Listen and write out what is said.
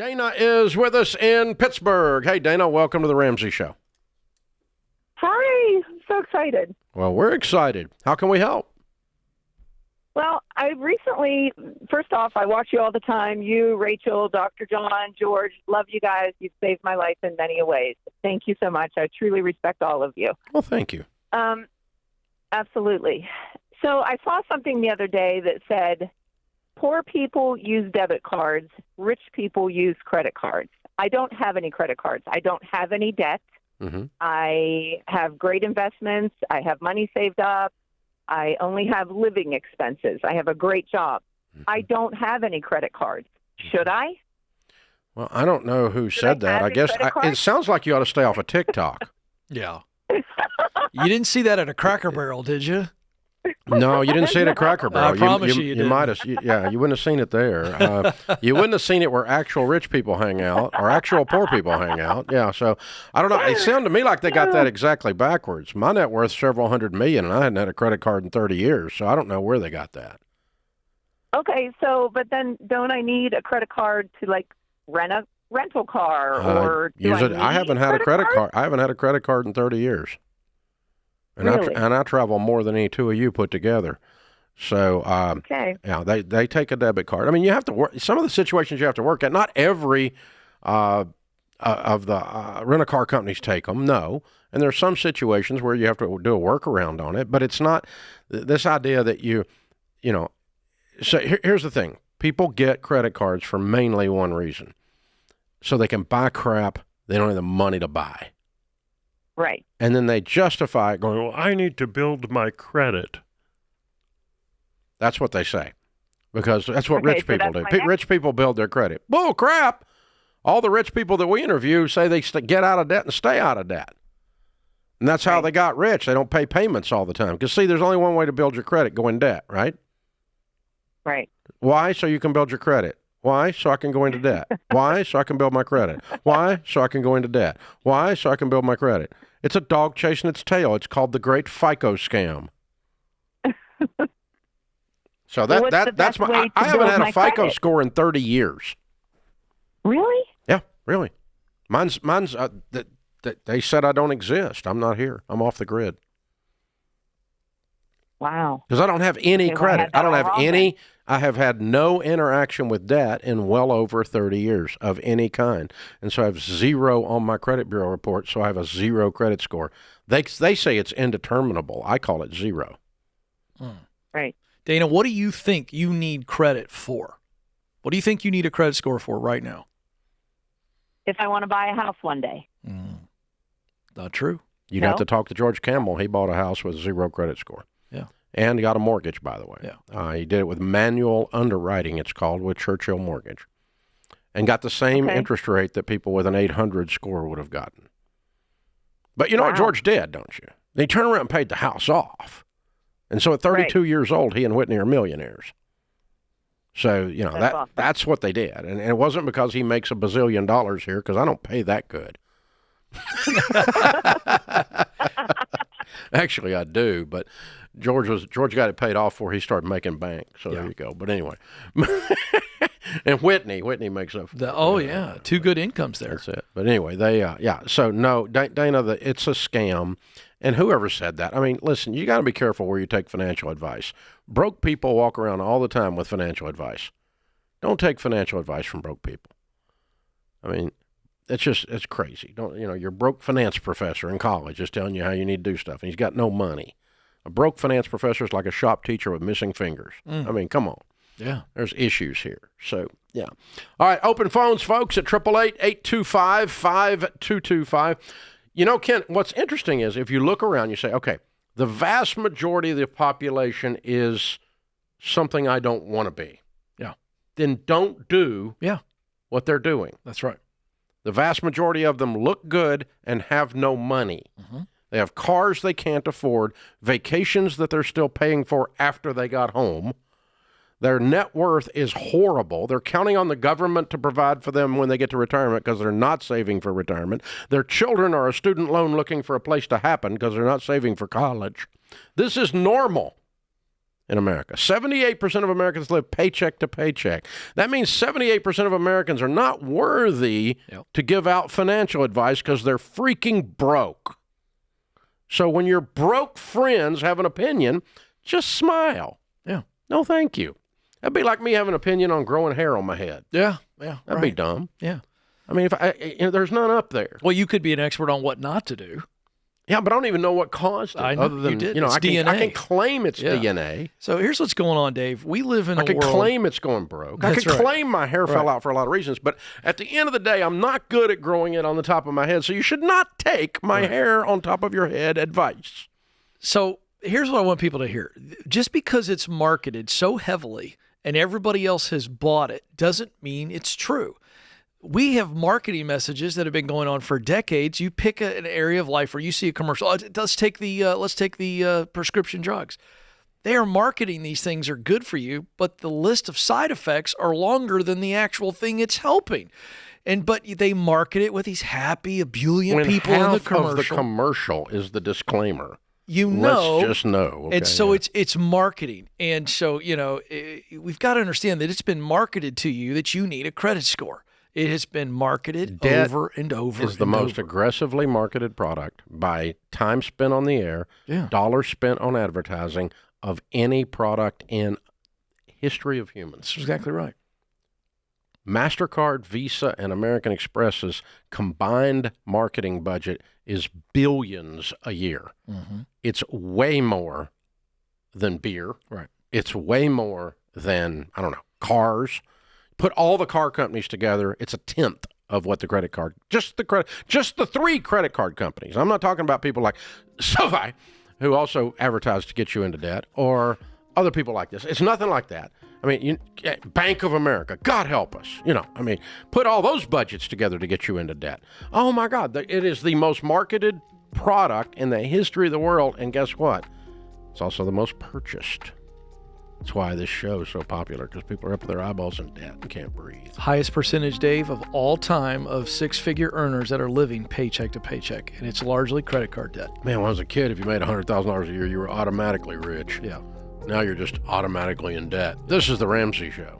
Dana is with us in Pittsburgh. Hey, Dana, welcome to the Ramsey Show. Hi, I'm so excited. Well, we're excited. How can we help? Well, I recently, first off, I watch you all the time. You, Rachel, Dr. John, George, love you guys. You've saved my life in many ways. Thank you so much. I truly respect all of you. Well, thank you. Absolutely. So I saw something the other day that said, poor people use debit cards, rich people use credit cards. I don't have any credit cards. I don't have any debt. Mm-hmm. I have great investments. I have money saved up. I only have living expenses. I have a great job. Mm-hmm. I don't have any credit cards. Should I? Well, I don't know who said that. I guess it sounds like you ought to stay off of TikTok. Yeah. You didn't see that at a Cracker Barrel, did you? No, you didn't see it at Cracker Barrel. I promise you you didn't. might have. Yeah, you wouldn't have seen it there. You wouldn't have seen it where actual rich people hang out or actual poor people hang out. Yeah, so I don't know. It sounded to me like they got that exactly backwards. My net worth several $100 million, and I hadn't had a credit card in 30 years, so I don't know where they got that. Okay, so but then don't I need a credit card to like rent a rental car or do use it? I haven't had a credit card. I haven't had a credit card in 30 years. And really? I travel more than any two of you put together. So, okay. Yeah, they take a debit card. I mean, you have to work. Some of the situations you have to work at, not every of the rent-a-car companies take them, no. And there are some situations where you have to do a workaround on it. But it's not this idea that you know. So here's the thing. People get credit cards for mainly one reason. So they can buy crap they don't have the money to buy. Right. And then they justify it going, well, I need to build my credit. That's what they say. Because that's what rich people do. Rich people build their credit. Bull crap. All the rich people that we interview say they get out of debt and stay out of debt. And that's how they got rich. They don't pay payments all the time. Because, see, there's only one way to build your credit, go in debt, right? Right. Why? So you can build your credit. Why? So I can go into debt. Why? So I can build my credit. Why? So I can go into debt. Why? So I can build my credit. It's a dog chasing its tail. It's called the Great FICO Scam. So that's my. I haven't had a FICO score in 30 years. Really? Yeah, really. Mine's. They said I don't exist. I'm not here. I'm off the grid. Wow. Because I don't have any credit. I don't have any. I have had no interaction with debt in well over 30 years of any kind. And so I have zero on my credit bureau report, so I have a zero credit score. They say it's indeterminable. I call it zero. Right. Dana, what do you think you need credit for? What do you think you need a credit score for right now? If I want to buy a house one day. Not true. You'd have to talk to George Campbell. He bought a house with zero credit score. Yeah. And he got a mortgage, by the way. Yeah. He did it with manual underwriting, it's called, with Churchill Mortgage. And got the same interest rate that people with an 800 score would have gotten. But you know what George did, don't you? He turned around and paid the house off. And so at 32 years old, he and Whitney are millionaires. So, you know, that's what they did. And it wasn't because he makes $1 bazillion here, because I don't pay that good. Actually, I do, but George got it paid off before he started making bank. So there you go. But anyway, and Whitney makes up. Two good incomes there. That's it. But anyway, they So no, Dana, it's a scam. And whoever said that, I mean, listen, you got to be careful where you take financial advice. Broke people walk around all the time with financial advice. Don't take financial advice from broke people. I mean, it's crazy. Your broke finance professor in college is telling you how you need to do stuff, and he's got no money. A broke finance professor is like a shop teacher with missing fingers. I mean, come on. Yeah. There's issues here. So, yeah. All right, open phones, folks, at 888-825-5225. You know, Ken, what's interesting is if you look around, you say, okay, the vast majority of the population is something I don't want to be. Yeah. Then don't do what they're doing. That's right. The vast majority of them look good and have no money. Mm-hmm. They have cars they can't afford, vacations that they're still paying for after they got home. Their net worth is horrible. They're counting on the government to provide for them when they get to retirement because they're not saving for retirement. Their children are a student loan looking for a place to happen because they're not saving for college. This is normal. in America. 78% of Americans live paycheck to paycheck. That means 78% of Americans are not worthy to give out financial advice because they're freaking broke. So when your broke friends have an opinion, just smile. Yeah. No, thank you. That'd be like me having an opinion on growing hair on my head. Yeah. That'd be dumb. Yeah. I mean, there's none up there. Well, you could be an expert on what not to do. Yeah, but I don't even know what caused it. I know other than, you did. You know, It's I DNA. can claim it's DNA. So here's what's going on, Dave. We live in a I can world. claim it's going broke. I That's can right. claim my hair fell out for a lot of reasons. But at the end of the day, I'm not good at growing it on the top of my head. So you should not take my hair on top of your head advice. So here's what I want people to hear. Just because it's marketed so heavily and everybody else has bought it doesn't mean it's true. We have marketing messages that have been going on for decades. You pick an area of life where you see a commercial. Let's take the prescription drugs. They are marketing these things are good for you, but the list of side effects are longer than the actual thing it's helping. But they market it with these happy, ebullient people in the commercial. Half of the commercial is the disclaimer. Let's just know. Okay, and so it's marketing. And so, we've got to understand that it's been marketed to you that you need a credit score. It has been marketed over and over. It's the most aggressively marketed product by time spent on the air, dollars spent on advertising of any product in history of humans. That's exactly right. MasterCard, Visa, and American Express's combined marketing budget is billions a year. Mm-hmm. It's way more than beer. Right. It's way more than, cars. Put all the car companies together, it's a tenth of what the credit card, just the three credit card companies. I'm not talking about people like SoFi, who also advertise to get you into debt, or other people like this. It's nothing like that. I mean, Bank of America, God help us. Put all those budgets together to get you into debt. Oh my God, it is the most marketed product in the history of the world, and guess what? It's also the most purchased. That's why this show is so popular, because people are up to their eyeballs in debt and can't breathe. Highest percentage, Dave, of all time of six-figure earners that are living paycheck to paycheck, and it's largely credit card debt. Man, when I was a kid, if you made $100,000 a year, you were automatically rich. Yeah. Now you're just automatically in debt. This is The Ramsey Show.